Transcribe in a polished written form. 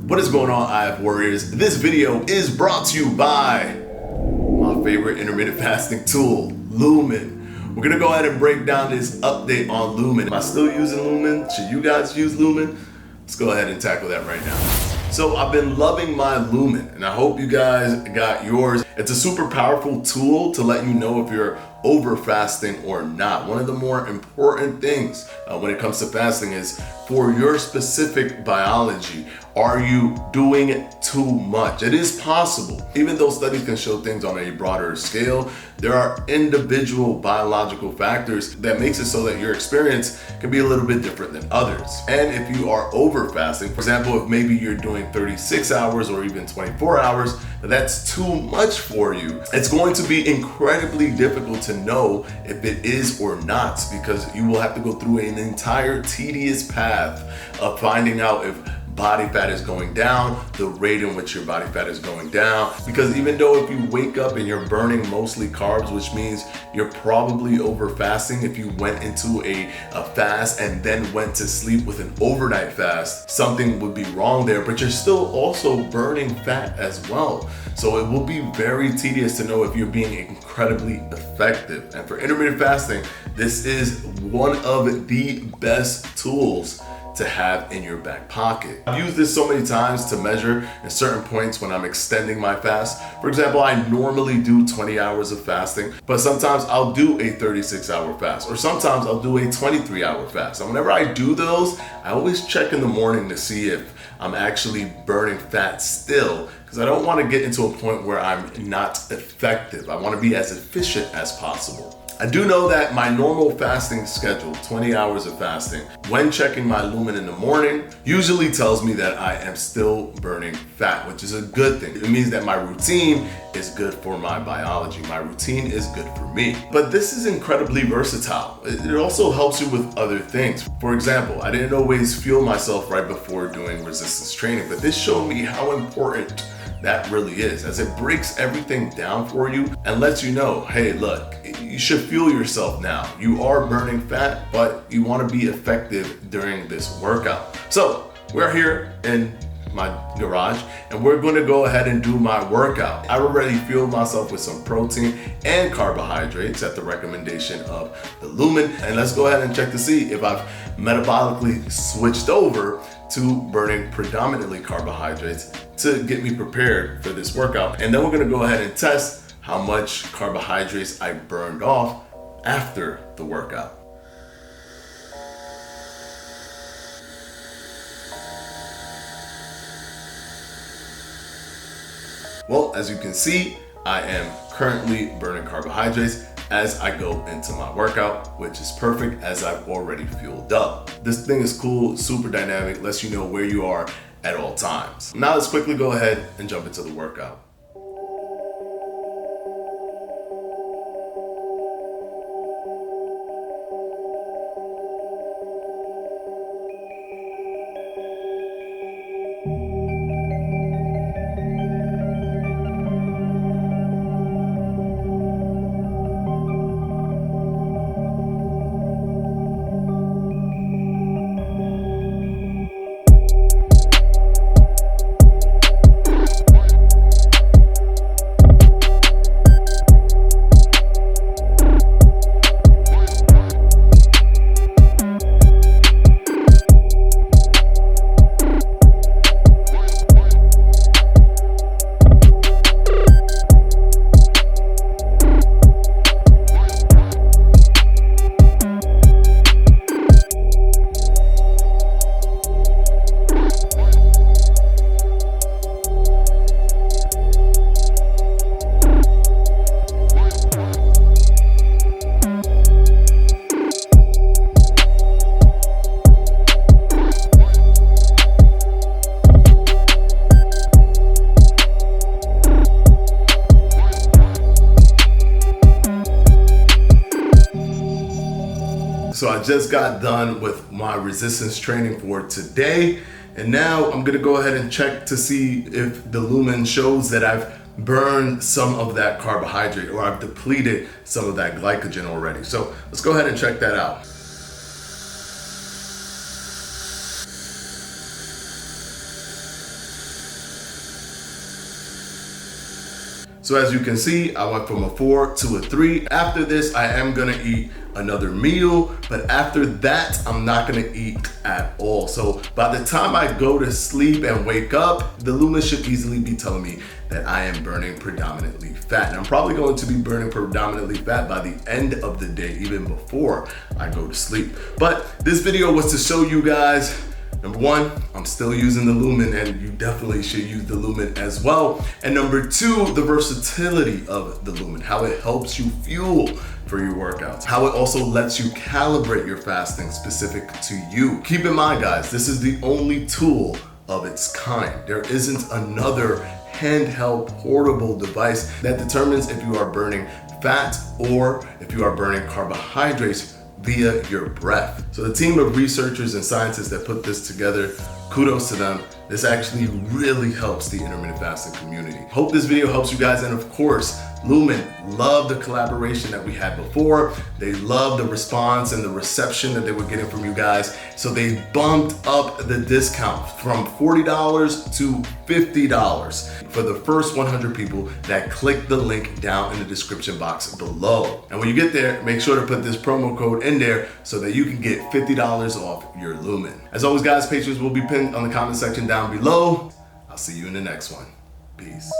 What is going on, IF Warriors? This video is brought to you by my favorite intermittent fasting tool, Lumen. We're gonna go ahead and break down this update on Lumen. Am I still using Lumen? Should you guys use Lumen? Let's go ahead and tackle that right now. So I've been loving my Lumen, and I hope you guys got yours. It's a super powerful tool to let you know if you're over fasting or not. One of the more important things when it comes to fasting is for your specific biology. Are you doing too much? It is possible. Even though studies can show things on a broader scale, there are individual biological factors that makes it so that your experience can be a little bit different than others. And if you are over fasting, for example, if maybe you're doing 36 hours or even 24 hours, that's too much for you. It's going to be incredibly difficult to know if it is or not, because you will have to go through an entire tedious path of finding out if body fat is going down, the rate in which your body fat is going down. Because even though if you wake up and you're burning mostly carbs, which means you're probably over fasting, if you went into a fast and then went to sleep with an overnight fast, something would be wrong there, but you're still also burning fat as well. So it will be very tedious to know if you're being incredibly effective. And for intermittent fasting, this is one of the best tools to have in your back pocket. I've used this so many times to measure at certain points when I'm extending my fast. For example, I normally do 20 hours of fasting, but sometimes I'll do a 36-hour fast, or sometimes I'll do a 23-hour fast. And whenever I do those, I always check in the morning to see if I'm actually burning fat still, because I don't want to get into a point where I'm not effective. I want to be as efficient as possible. I do know that my normal fasting schedule, 20 hours of fasting, when checking my Lumen in the morning, usually tells me that I am still burning fat, which is a good thing. It means that my routine is good for my biology. My routine is good for me. But this is incredibly versatile. It also helps you with other things. For example, I didn't always fuel myself right before doing resistance training, but this showed me how important that really is, as it breaks everything down for you and lets you know, hey, look, you should fuel yourself now. You are burning fat, but you want to be effective during this workout. So we're here in my garage and we're going to go ahead and do my workout. I already fueled myself with some protein and carbohydrates at the recommendation of the Lumen, and let's go ahead and check to see if I've metabolically switched over to burning predominantly carbohydrates to get me prepared for this workout. And then we're gonna go ahead and test how much carbohydrates I burned off after the workout. Well, as you can see, I am currently burning carbohydrates as I go into my workout, which is perfect as I've already fueled up. This thing is cool, super dynamic, lets you know where you are at all times. Now let's quickly go ahead and jump into the workout. So I just got done with my resistance training for today, and now I'm gonna go ahead and check to see if the Lumen shows that I've burned some of that carbohydrate or I've depleted some of that glycogen already. So let's go ahead and check that out. So as you can see, I went from a 4 to a 3. After this, I am gonna eat another meal, but after that, I'm not gonna eat at all. So by the time I go to sleep and wake up, the Lumen should easily be telling me that I am burning predominantly fat. And I'm probably going to be burning predominantly fat by the end of the day, even before I go to sleep. But this video was to show you guys, number one, I'm still using the Lumen, and you definitely should use the Lumen as well. And number two, the versatility of the Lumen, how it helps you fuel for your workouts, how it also lets you calibrate your fasting specific to you. Keep in mind, guys, this is the only tool of its kind. There isn't another handheld portable device that determines if you are burning fat or if you are burning carbohydrates via your breath. So the team of researchers and scientists that put this together, kudos to them. This actually really helps the intermittent fasting community. Hope this video helps you guys, and of course, Lumen loved the collaboration that we had before. They loved the response and the reception that they were getting from you guys. So they bumped up the discount from $40 to $50 for the first 100 people that click the link down in the description box below. And when you get there, make sure to put this promo code in there so that you can get $50 off your Lumen. As always, guys, pictures will be pinned on the comment section down below. I'll see you in the next one. Peace.